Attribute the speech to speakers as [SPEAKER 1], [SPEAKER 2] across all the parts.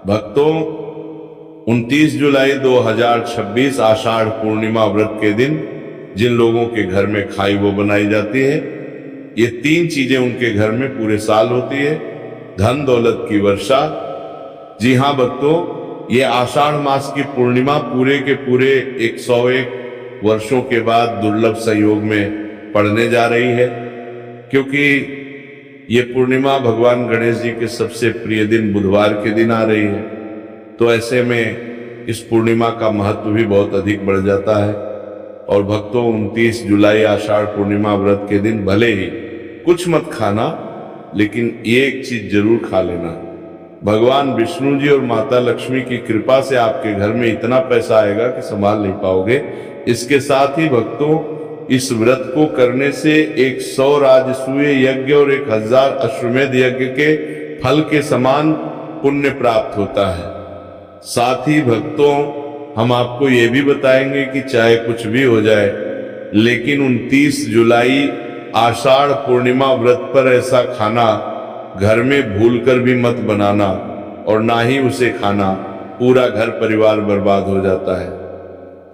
[SPEAKER 1] भक्तों, 29 जुलाई 2026 आषाढ़ पूर्णिमा व्रत के दिन जिन लोगों के घर में खाई वो बनाई जाती है, ये 3 चीजें उनके घर में पूरे साल होती है। धन दौलत की वर्षा। जी हाँ भक्तों, ये आषाढ़ मास की पूर्णिमा पूरे के पूरे 101 वर्षों के बाद दुर्लभ संयोग में पड़ने जा रही है, क्योंकि ये पूर्णिमा भगवान गणेश जी के सबसे प्रिय दिन बुधवार के दिन आ रही है। तो ऐसे में इस पूर्णिमा का महत्व भी बहुत अधिक बढ़ जाता है। और भक्तों, 29 जुलाई आषाढ़ पूर्णिमा व्रत के दिन भले ही कुछ मत खाना, लेकिन एक चीज जरूर खा लेना। भगवान विष्णु जी और माता लक्ष्मी की कृपा से आपके घर में इतना पैसा आएगा कि संभाल नहीं पाओगे। इसके साथ ही भक्तों, इस व्रत को करने से 100 राजसूय यज्ञ और 1000 अश्वमेध यज्ञ के फल के समान पुण्य प्राप्त होता है। साथ ही भक्तों, हम आपको ये भी बताएंगे कि चाहे कुछ भी हो जाए, लेकिन 29 जुलाई आषाढ़ पूर्णिमा व्रत पर ऐसा खाना घर में भूलकर भी मत बनाना, और ना ही उसे खाना, पूरा घर परिवार बर्बाद हो जाता है।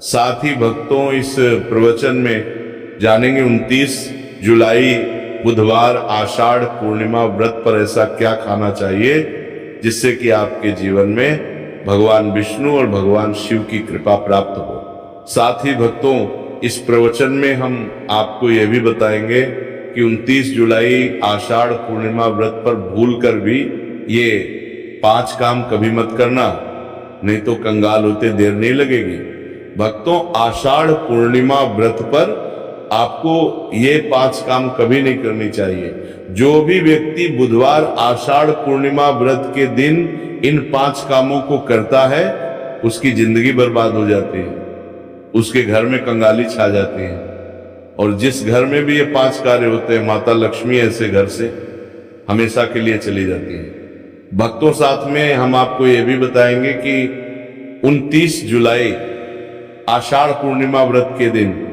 [SPEAKER 1] साथ ही भक्तों, इस प्रवचन में जानेंगे 29 जुलाई बुधवार आषाढ़ पूर्णिमा व्रत पर ऐसा क्या खाना चाहिए जिससे कि आपके जीवन में भगवान विष्णु और भगवान शिव की कृपा प्राप्त हो। साथ ही भक्तों, इस प्रवचन में हम आपको यह भी बताएंगे कि 29 जुलाई आषाढ़ पूर्णिमा व्रत पर भूलकर भी ये 5 काम कभी मत करना, नहीं तो कंगाल होते देर नहीं लगेगी। भक्तों, आषाढ़ पूर्णिमा व्रत पर आपको ये 5 काम कभी नहीं करनी चाहिए। जो भी व्यक्ति बुधवार आषाढ़ पूर्णिमा व्रत के दिन इन 5 कामों को करता है, उसकी जिंदगी बर्बाद हो जाती है, उसके घर में कंगाली छा जाती है। और जिस घर में भी ये 5 कार्य होते हैं, माता लक्ष्मी ऐसे घर से हमेशा के लिए चली जाती है। भक्तों, साथ में हम आपको ये भी बताएंगे कि 29 जुलाई आषाढ़ पूर्णिमा व्रत के दिन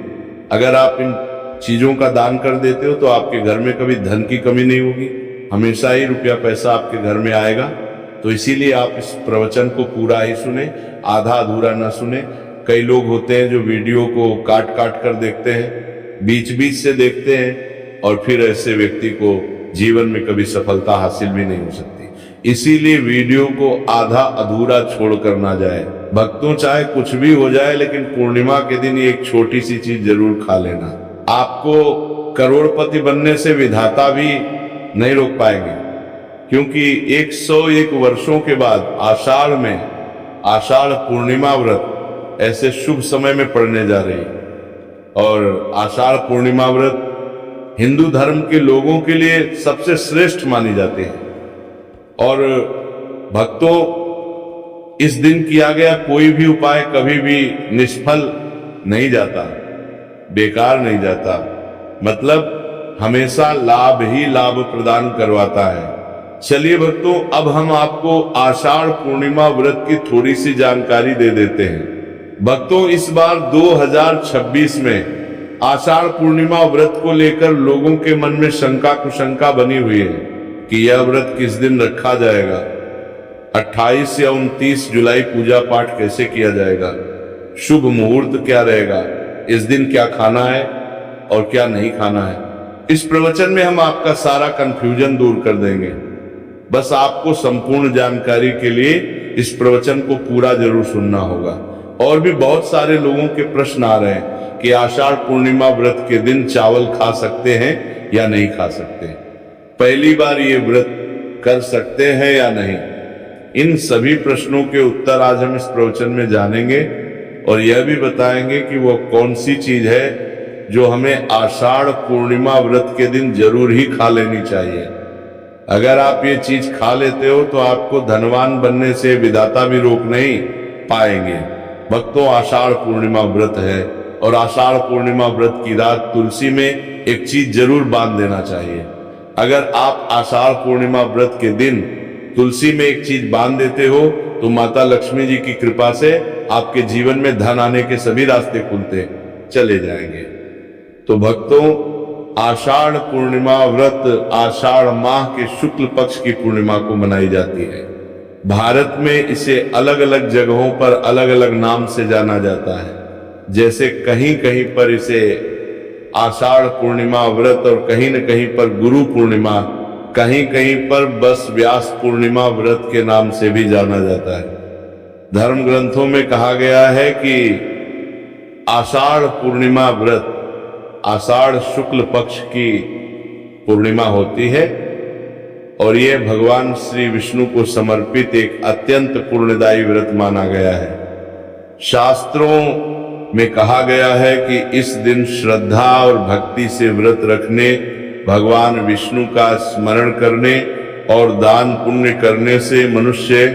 [SPEAKER 1] अगर आप इन चीजों का दान कर देते हो तो आपके घर में कभी धन की कमी नहीं होगी, हमेशा ही रुपया पैसा आपके घर में आएगा। तो इसीलिए आप इस प्रवचन को पूरा ही सुने, आधा अधूरा ना सुने। कई लोग होते हैं जो वीडियो को काट काट कर देखते हैं, बीच बीच से देखते हैं, और फिर ऐसे व्यक्ति को जीवन में कभी सफलता हासिल भी नहीं हो सकती। इसीलिए वीडियो को आधा अधूरा छोड़ कर ना जाए। भक्तों, चाहे कुछ भी हो जाए, लेकिन पूर्णिमा के दिन एक छोटी सी चीज जरूर खा लेना। आपको करोड़पति बनने से विधाता भी नहीं रोक पाएंगे, क्योंकि 101 वर्षों के बाद आषाढ़ में आषाढ़ पूर्णिमा व्रत ऐसे शुभ समय में पड़ने जा रही है। और आषाढ़ पूर्णिमा व्रत हिंदू धर्म के लोगों के लिए सबसे श्रेष्ठ मानी जाती है। और भक्तों, इस दिन किया गया कोई भी उपाय कभी भी निष्फल नहीं जाता, बेकार नहीं जाता, मतलब हमेशा लाभ ही लाभ प्रदान करवाता है। चलिए भक्तों, अब हम आपको आषाढ़ पूर्णिमा व्रत की थोड़ी सी जानकारी दे देते हैं। भक्तों, इस बार 2026 में आषाढ़ पूर्णिमा व्रत को लेकर लोगों के मन में शंका कुशंका बनी हुई है कि यह व्रत किस दिन रखा जाएगा, 28 या 29 जुलाई पूजा पाठ कैसे किया जाएगा, शुभ मुहूर्त क्या रहेगा, इस दिन क्या खाना है और क्या नहीं खाना है। इस प्रवचन में हम आपका सारा कंफ्यूजन दूर कर देंगे। बस आपको संपूर्ण जानकारी के लिए इस प्रवचन को पूरा जरूर सुनना होगा। और भी बहुत सारे लोगों के प्रश्न आ रहे हैं कि आषाढ़ पूर्णिमा व्रत के दिन चावल खा सकते हैं या नहीं खा सकते, पहली बार ये व्रत कर सकते हैं या नहीं। इन सभी प्रश्नों के उत्तर आज हम इस प्रवचन में जानेंगे, और यह भी बताएंगे कि वो कौन सी चीज है जो हमें आषाढ़ पूर्णिमा व्रत के दिन जरूर ही खा लेनी चाहिए। अगर आप ये चीज खा लेते हो तो आपको धनवान बनने से विधाता भी रोक नहीं पाएंगे। भक्तों, आषाढ़ पूर्णिमा व्रत है, और आषाढ़ पूर्णिमा व्रत की रात तुलसी में एक चीज जरूर बांध देना चाहिए। अगर आप आषाढ़ पूर्णिमा व्रत के दिन तुलसी में एक चीज बांध देते हो तो माता लक्ष्मी जी की कृपा से आपके जीवन में धन आने के सभी रास्ते खुलते चले जाएंगे। तो भक्तों, आषाढ़ पूर्णिमा व्रत आषाढ़ माह के शुक्ल पक्ष की पूर्णिमा को मनाई जाती है। भारत में इसे अलग अलग जगहों पर अलग अलग नाम से जाना जाता है। जैसे कहीं कहीं पर इसे आषाढ़ पूर्णिमा व्रत और कहीं न कहीं पर गुरु पूर्णिमा, कहीं कहीं पर बस व्यास पूर्णिमा व्रत के नाम से भी जाना जाता है। धर्म ग्रंथों में कहा गया है कि आषाढ़ पूर्णिमा व्रत आषाढ़ शुक्ल पक्ष की पूर्णिमा होती है और यह भगवान श्री विष्णु को समर्पित एक अत्यंत पुण्यदायी व्रत माना गया है। शास्त्रों में कहा गया है कि इस दिन श्रद्धा और भक्ति से व्रत रखने, भगवान विष्णु का स्मरण करने और दान पुण्य करने से मनुष्य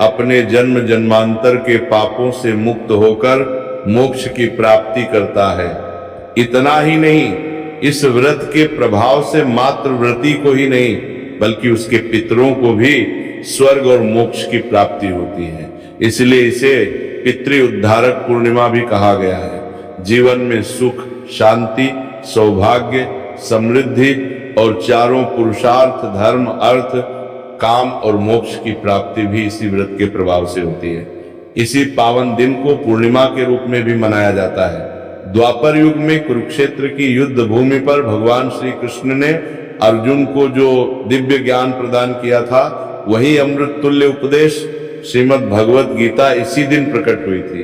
[SPEAKER 1] अपने जन्म जन्मांतर के पापों से मुक्त होकर मोक्ष की प्राप्ति करता है। इतना ही नहीं, इस व्रत के प्रभाव से मात्र व्रती को ही नहीं बल्कि उसके पितरों को भी स्वर्ग और मोक्ष की प्राप्ति होती है। इसलिए इसे पितृ उद्धारक पूर्णिमा भी कहा गया है। जीवन में सुख, शांति, सौभाग्य, समृद्धि और चारों पुरुषार्थ, धर्म, अर्थ, काम और मोक्ष की प्राप्ति भी इसी व्रत के प्रभाव से होती है। इसी पावन दिन को पूर्णिमा के रूप में भी मनाया जाता है। द्वापर युग में कुरुक्षेत्र की युद्ध भूमि पर भगवान श्री कृष्ण ने अर्जुन को जो दिव्य ज्ञान प्रदान किया था, वही अमृत तुल्य उपदेश श्रीमद् भगवत गीता इसी दिन प्रकट हुई थी।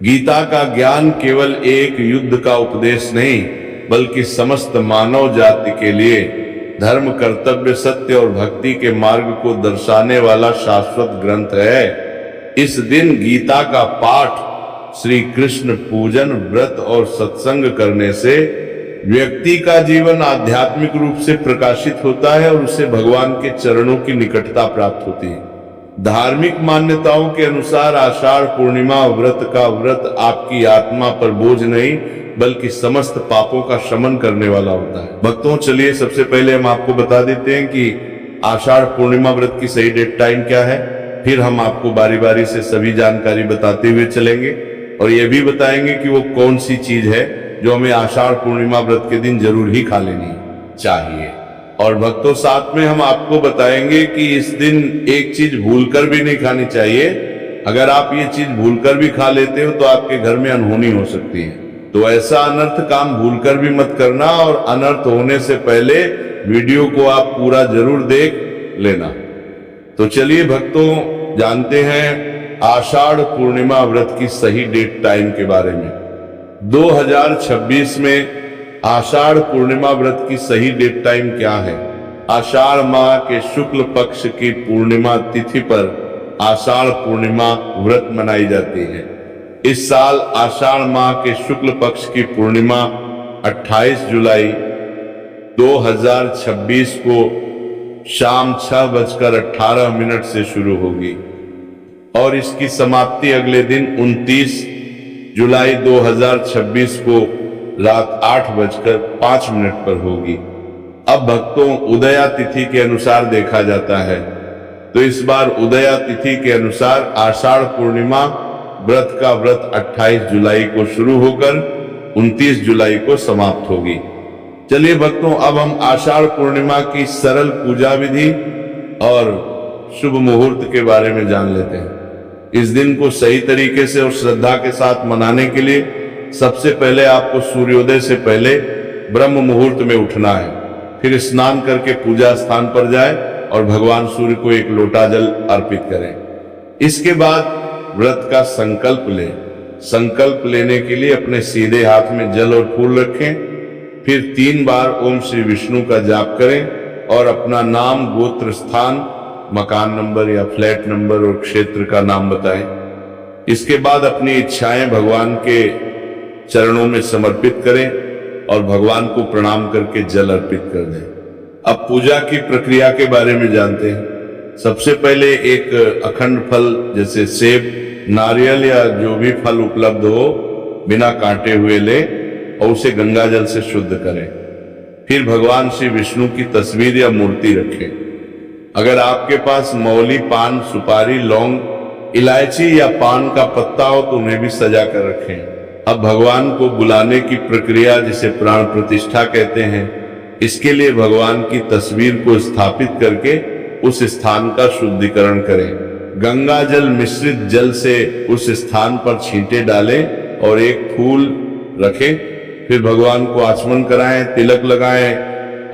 [SPEAKER 1] गीता का ज्ञान केवल एक युद्ध का उपदेश नहीं बल्कि समस्त मानव जाति के लिए धर्म, कर्तव्य, सत्य और भक्ति के मार्ग को दर्शाने वाला शाश्वत ग्रंथ है। इस दिन गीता का पाठ, श्री कृष्ण पूजन, व्रत और सत्संग करने से व्यक्ति का जीवन आध्यात्मिक रूप से प्रकाशित होता है और उसे भगवान के चरणों की निकटता प्राप्त होती है। धार्मिक मान्यताओं के अनुसार आषाढ़ पूर्णिमा व्रत का व्रत आपकी आत्मा पर बोझ नहीं बल्कि समस्त पापों का शमन करने वाला होता है। भक्तों, चलिए सबसे पहले हम आपको बता देते हैं कि आषाढ़ पूर्णिमा व्रत की सही डेट टाइम क्या है। फिर हम आपको बारी बारी से सभी जानकारी बताते हुए चलेंगे और ये भी बताएंगे कि वो कौन सी चीज है जो हमें आषाढ़ पूर्णिमा व्रत के दिन जरूर ही खा लेनी चाहिए। और भक्तों, साथ में हम आपको बताएंगे कि इस दिन एक चीज भूलकर भी नहीं खानी चाहिए। अगर आप ये चीज भूलकर भी खा लेते हो तो आपके घर में अनहोनी हो सकती है। तो ऐसा अनर्थ काम भूलकर भी मत करना और अनर्थ होने से पहले वीडियो को आप पूरा जरूर देख लेना। तो चलिए भक्तों, जानते हैं आषाढ़ पूर्णिमा व्रत की सही डेट टाइम के बारे में। 2026 में आषाढ़ पूर्णिमा व्रत की सही डेट टाइम क्या है? आषाढ़ माह के शुक्ल पक्ष की पूर्णिमा तिथि पर आषाढ़ पूर्णिमा व्रत मनाई जाती है। इस साल आषाढ़ माह के शुक्ल पक्ष की पूर्णिमा 28 जुलाई 2026 को शाम 6:18 से शुरू होगी और इसकी समाप्ति अगले दिन 29 जुलाई 2026 को रात 8:05 पर होगी। अब भक्तों, उदया तिथि के अनुसार देखा जाता है तो इस बार उदया तिथि के अनुसार आषाढ़ पूर्णिमा व्रत का व्रत 28 जुलाई को शुरू होकर 29 जुलाई को समाप्त होगी। चलिए भक्तों, अब हम आषाढ़ पूर्णिमा की सरल पूजा विधि और शुभ मुहूर्त के बारे में जान लेते हैं। इस दिन को सही तरीके से और श्रद्धा के साथ मनाने के लिए सबसे पहले आपको सूर्योदय से पहले ब्रह्म मुहूर्त में उठना है। फिर स्नान करके पूजा स्थान पर जाए और भगवान सूर्य को एक लोटा जल अर्पित करें। इसके बाद व्रत का संकल्प लें। संकल्प लेने के लिए अपने सीधे हाथ में जल और फूल रखें। फिर 3 बार ओम श्री विष्णु का जाप करें और अपना नाम, गोत्र, स्थान, मकान नंबर या फ्लैट नंबर और क्षेत्र का नाम बताएं। इसके बाद अपनी इच्छाएं भगवान के चरणों में समर्पित करें और भगवान को प्रणाम करके जल अर्पित कर दें। अब पूजा की प्रक्रिया के बारे में जानते हैं। सबसे पहले एक अखंड फल जैसे सेब, नारियल या जो भी फल उपलब्ध हो बिना काटे हुए ले और उसे गंगा जल से शुद्ध करें। फिर भगवान श्री विष्णु की तस्वीर या मूर्ति रखें। अगर आपके पास मौली, पान, सुपारी, लौंग, इलायची या पान का पत्ता हो तो उन्हें भी सजा कर रखें। अब भगवान को बुलाने की प्रक्रिया जिसे प्राण प्रतिष्ठा कहते हैं, इसके लिए भगवान की तस्वीर को स्थापित करके उस स्थान का शुद्धिकरण करें। गंगा जल मिश्रित जल से उस स्थान पर छींटे डालें और एक फूल रखें। फिर भगवान को आचमन कराएं, तिलक लगाएं,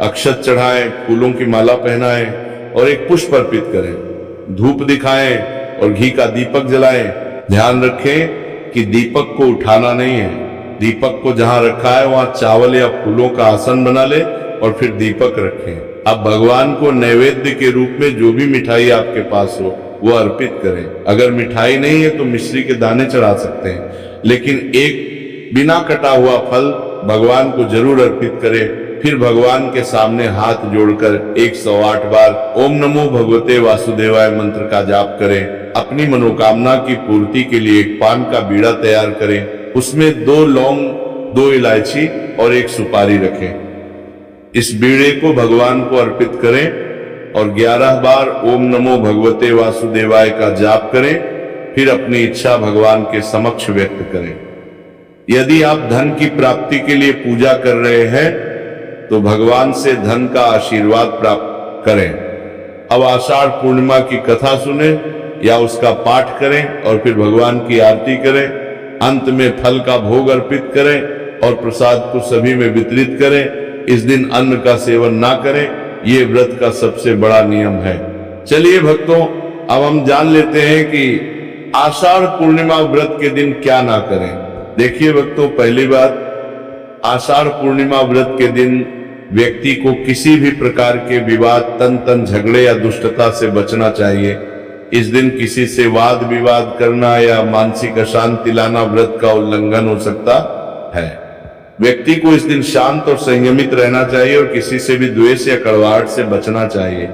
[SPEAKER 1] अक्षत चढ़ाएं, फूलों की माला पहनाएं और एक पुष्प अर्पित करें। धूप दिखाएं और घी का दीपक जलाएं। ध्यान रखें कि दीपक को उठाना नहीं है। दीपक को जहां रखा है वहां चावल या फूलों का आसन बना ले और फिर दीपक रखें। अब भगवान को नैवेद्य के रूप में जो भी मिठाई आपके पास हो वो अर्पित करें। अगर मिठाई नहीं है तो मिश्री के दाने चढ़ा सकते हैं, लेकिन एक बिना कटा हुआ फल भगवान को जरूर अर्पित करें। फिर भगवान के सामने हाथ जोड़कर 108 बार ओम नमो भगवते वासुदेवाय मंत्र का जाप करें। अपनी मनोकामना की पूर्ति के लिए एक पान का बीड़ा तैयार करें, उसमें 2 लौंग, 2 इलायची और 1 सुपारी रखें। इस बीड़े को भगवान को अर्पित करें और 11 बार ओम नमो भगवते वासुदेवाय का जाप करें। फिर अपनी इच्छा भगवान के समक्ष व्यक्त करें। यदि आप धन की प्राप्ति के लिए पूजा कर रहे हैं तो भगवान से धन का आशीर्वाद प्राप्त करें। अब आषाढ़ पूर्णिमा की कथा सुने या उसका पाठ करें और फिर भगवान की आरती करें। अंत में फल का भोग अर्पित करें और प्रसाद को सभी में वितरित करें। इस दिन अन्न का सेवन ना करें, ये व्रत का सबसे बड़ा नियम है। चलिए भक्तों, अब हम जान लेते हैं कि आषाढ़ पूर्णिमा व्रत के दिन क्या ना करें। देखिए भक्तों, पहली बात, आषाढ़ पूर्णिमा व्रत के दिन व्यक्ति को किसी भी प्रकार के विवाद, तन झगड़े या दुष्टता से बचना चाहिए। इस दिन किसी से वाद विवाद करना या मानसिक अशांति लाना व्रत का उल्लंघन हो सकता है। व्यक्ति को इस दिन शांत और संयमित रहना चाहिए और किसी से भी द्वेष या कड़वाहट से बचना चाहिए।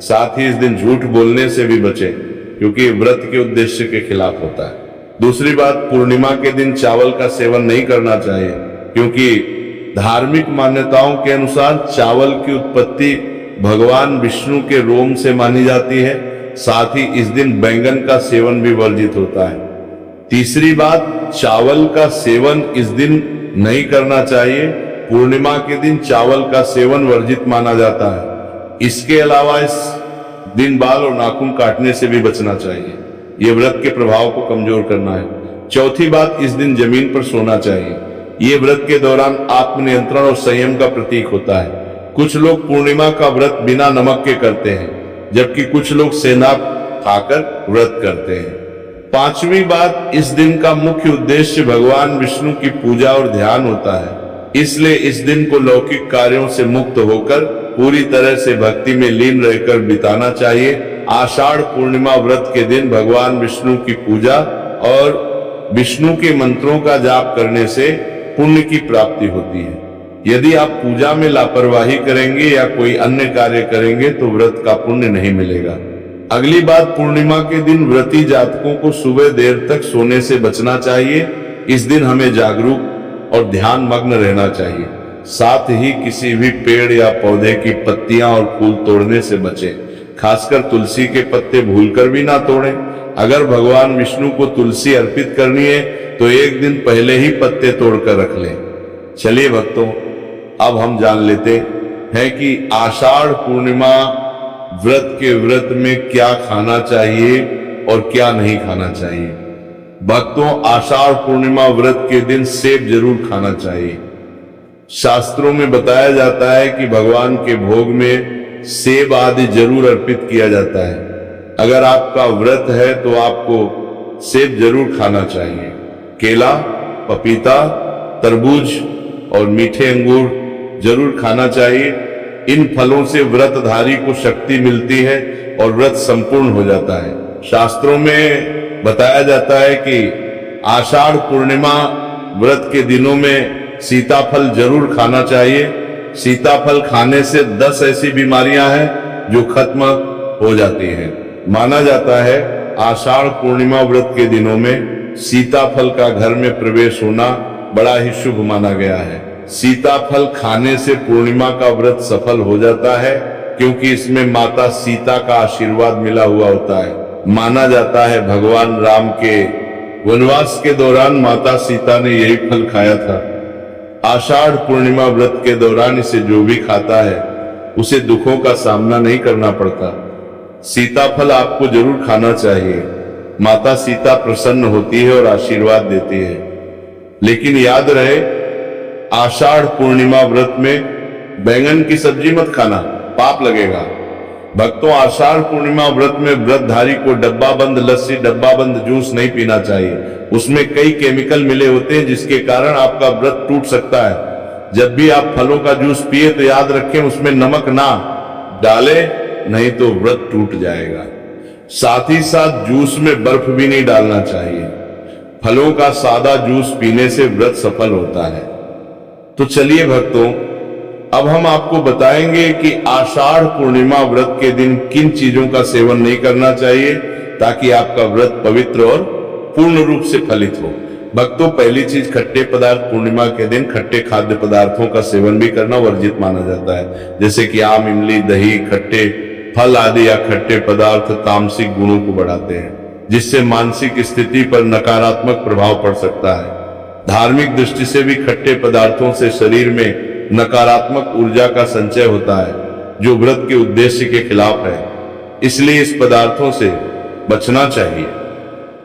[SPEAKER 1] साथ ही इस दिन झूठ बोलने से भी बचें, क्योंकि व्रत के उद्देश्य के खिलाफ होता है। दूसरी बात, पूर्णिमा के दिन चावल का सेवन नहीं करना चाहिए, क्योंकि धार्मिक मान्यताओं के अनुसार चावल की उत्पत्ति भगवान विष्णु के रोम से मानी जाती है। साथ ही इस दिन बैंगन का सेवन भी वर्जित होता है। तीसरी बात, चावल का सेवन इस दिन नहीं करना चाहिए। पूर्णिमा के दिन चावल का सेवन वर्जित माना जाता है। इसके अलावा इस दिन बाल और नाखून काटने से भी बचना चाहिए। ये व्रत के प्रभाव को कमजोर करना है। चौथी बात, इस दिन जमीन पर सोना चाहिए। ये व्रत के दौरान आत्मनियंत्रण और संयम का प्रतीक होता है। कुछ लोग पूर्णिमा का व्रत बिना नमक के करते हैं, जबकि कुछ लोग सेना खाकर व्रत करते हैं। पांचवी बात, इस दिन का मुख्य उद्देश्य भगवान विष्णु की पूजा और ध्यान होता है। इसलिए इस दिन को लौकिक कार्यों से मुक्त होकर पूरी तरह से भक्ति में लीन रहकर बिताना चाहिए। आषाढ़ पूर्णिमा व्रत के दिन भगवान विष्णु की पूजा और विष्णु के मंत्रों का जाप करने से पुण्य की प्राप्ति होती है। यदि आप पूजा में लापरवाही करेंगे या कोई अन्य कार्य करेंगे तो व्रत का पुण्य नहीं मिलेगा। अगली बात, पूर्णिमा के दिन व्रती जातकों को सुबह देर तक सोने से बचना चाहिए। इस दिन हमें जागरूक और ध्यान मग्न रहना चाहिए। साथ ही किसी भी पेड़ या पौधे की पत्तियां और फूल तोड़ने से बचें। खासकर तुलसी के पत्ते भूलकर भी ना तोड़ें। अगर भगवान विष्णु को तुलसी अर्पित करनी है तो एक दिन पहले ही पत्ते तोड़कर रख लें। चलिए भक्तों, अब हम जान लेते हैं कि आषाढ़ पूर्णिमा व्रत के व्रत में क्या खाना चाहिए और क्या नहीं खाना चाहिए। भक्तों, आषाढ़ पूर्णिमा व्रत के दिन सेब जरूर खाना चाहिए। शास्त्रों में बताया जाता है कि भगवान के भोग में सेब आदि जरूर अर्पित किया जाता है। अगर आपका व्रत है तो आपको सेब जरूर खाना चाहिए। केला, पपीता, तरबूज और मीठे अंगूर जरूर खाना चाहिए। इन फलों से व्रतधारी को शक्ति मिलती है और व्रत संपूर्ण हो जाता है। शास्त्रों में बताया जाता है कि आषाढ़ पूर्णिमा व्रत के दिनों में सीताफल जरूर खाना चाहिए। सीताफल खाने से 10 ऐसी बीमारियां हैं जो खत्म हो जाती हैं। माना जाता है आषाढ़ पूर्णिमा व्रत के दिनों में सीताफल का घर में प्रवेश होना बड़ा ही शुभ माना गया है। सीताफल खाने से पूर्णिमा का व्रत सफल हो जाता है, क्योंकि इसमें माता सीता का आशीर्वाद मिला हुआ होता है। माना जाता है भगवान राम के वनवास के दौरान माता सीता ने यही फल खाया था। आषाढ़ पूर्णिमा व्रत के दौरान इसे जो भी खाता है उसे दुखों का सामना नहीं करना पड़ता। सीताफल आपको जरूर खाना चाहिए। माता सीता प्रसन्न होती है और आशीर्वाद देती है। लेकिन याद रहे, आषाढ़ पूर्णिमा व्रत में बैंगन की सब्जी मत खाना, पाप लगेगा। भक्तों, आषाढ़ पूर्णिमा व्रत में व्रतधारी को डब्बा बंद लस्सी, डब्बा बंद जूस नहीं पीना चाहिए। उसमें कई केमिकल मिले होते हैं जिसके कारण आपका व्रत टूट सकता है। जब भी आप फलों का जूस पिए तो याद रखें उसमें नमक ना डाले, नहीं तो व्रत टूट जाएगा। साथ ही साथ जूस में बर्फ भी नहीं डालना चाहिए। फलों का सादा जूस पीने से व्रत सफल होता है। तो चलिए भक्तों, अब हम आपको बताएंगे कि आषाढ़ पूर्णिमा व्रत के दिन किन चीजों का सेवन नहीं करना चाहिए ताकि आपका व्रत पवित्र और पूर्ण रूप से फलित हो। भक्तों, पहली चीज, खट्टे पदार्थ पूर्णिमा के दिन खट्टे खाद्य पदार्थों का सेवन भी करना वर्जित माना जाता है। जैसे कि आम, इमली, दही, खट्टे फल आदि या खट्टे पदार्थ तामसिक गुणों को बढ़ाते हैं, जिससे मानसिक स्थिति पर नकारात्मक प्रभाव पड़ सकता है। धार्मिक दृष्टि से भी खट्टे पदार्थों से शरीर में नकारात्मक ऊर्जा का संचय होता है, जो व्रत के उद्देश्य के खिलाफ है। इसलिए इस पदार्थों से बचना चाहिए।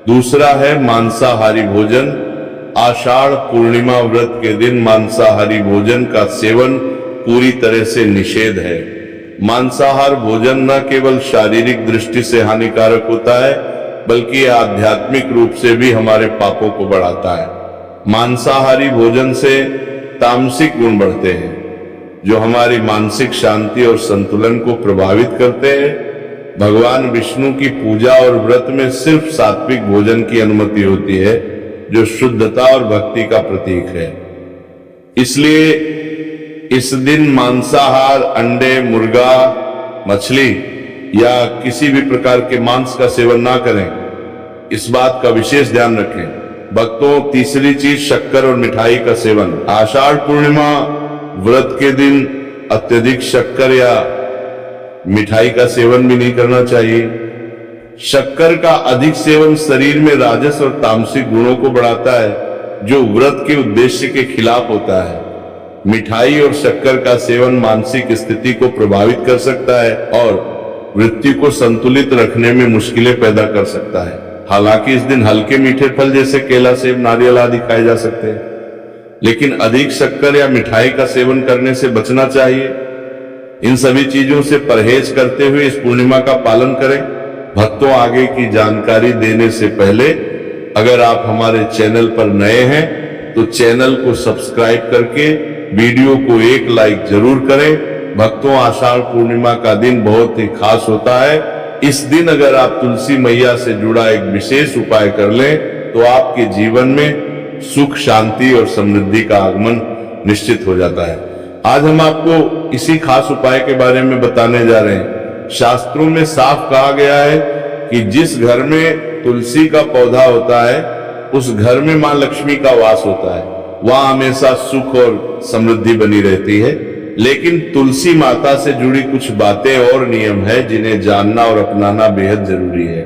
[SPEAKER 1] दूसरा है मांसाहारी भोजन। आषाढ़ पूर्णिमा व्रत के दिन मांसाहारी भोजन का सेवन पूरी तरह से निषेध है। मांसाहार भोजन न केवल शारीरिक दृष्टि से हानिकारक होता है, बल्कि आध्यात्मिक रूप से भी हमारे पापों को बढ़ाता है। मांसाहारी भोजन से तामसिक गुण बढ़ते हैं, जो हमारी मानसिक शांति और संतुलन को प्रभावित करते हैं। भगवान विष्णु की पूजा और व्रत में सिर्फ सात्विक भोजन की अनुमति होती है, जो शुद्धता और भक्ति का प्रतीक है। इसलिए इस दिन मांसाहार, अंडे, मुर्गा, मछली या किसी भी प्रकार के मांस का सेवन ना करें। इस बात का विशेष ध्यान रखें। भक्तों, तीसरी चीज, शक्कर और मिठाई का सेवन। आषाढ़ पूर्णिमा व्रत के दिन अत्यधिक शक्कर या मिठाई का सेवन भी नहीं करना चाहिए। शक्कर का अधिक सेवन शरीर में राजस और तामसिक गुणों को बढ़ाता है, जो व्रत के उद्देश्य के खिलाफ होता है। मिठाई और शक्कर का सेवन मानसिक स्थिति को प्रभावित कर सकता है और वृत्ति को संतुलित रखने में मुश्किलें पैदा कर सकता है। हालांकि इस दिन हल्के मीठे फल जैसे केला, सेब, नारियल आदि खाए जा सकते हैं, लेकिन अधिक शक्कर या मिठाई का सेवन करने से बचना चाहिए। इन सभी चीजों से परहेज करते हुए इस पूर्णिमा का पालन करें। भक्तों, आगे की जानकारी देने से पहले अगर आप हमारे चैनल पर नए हैं तो चैनल को सब्सक्राइब करके वीडियो को एक लाइक जरूर करें। भक्तों, आषाढ़ पूर्णिमा का दिन बहुत ही खास होता है। इस दिन अगर आप तुलसी मैया से जुड़ा एक विशेष उपाय कर लें तो आपके जीवन में सुख, शांति और समृद्धि का आगमन निश्चित हो जाता है। आज हम आपको इसी खास उपाय के बारे में बताने जा रहे हैं। शास्त्रों में साफ कहा गया है कि जिस घर में तुलसी का पौधा होता है उस घर में मां लक्ष्मी का वास होता है, वहां हमेशा सुख और समृद्धि बनी रहती है। लेकिन तुलसी माता से जुड़ी कुछ बातें और नियम है जिन्हें जानना और अपनाना बेहद जरूरी है।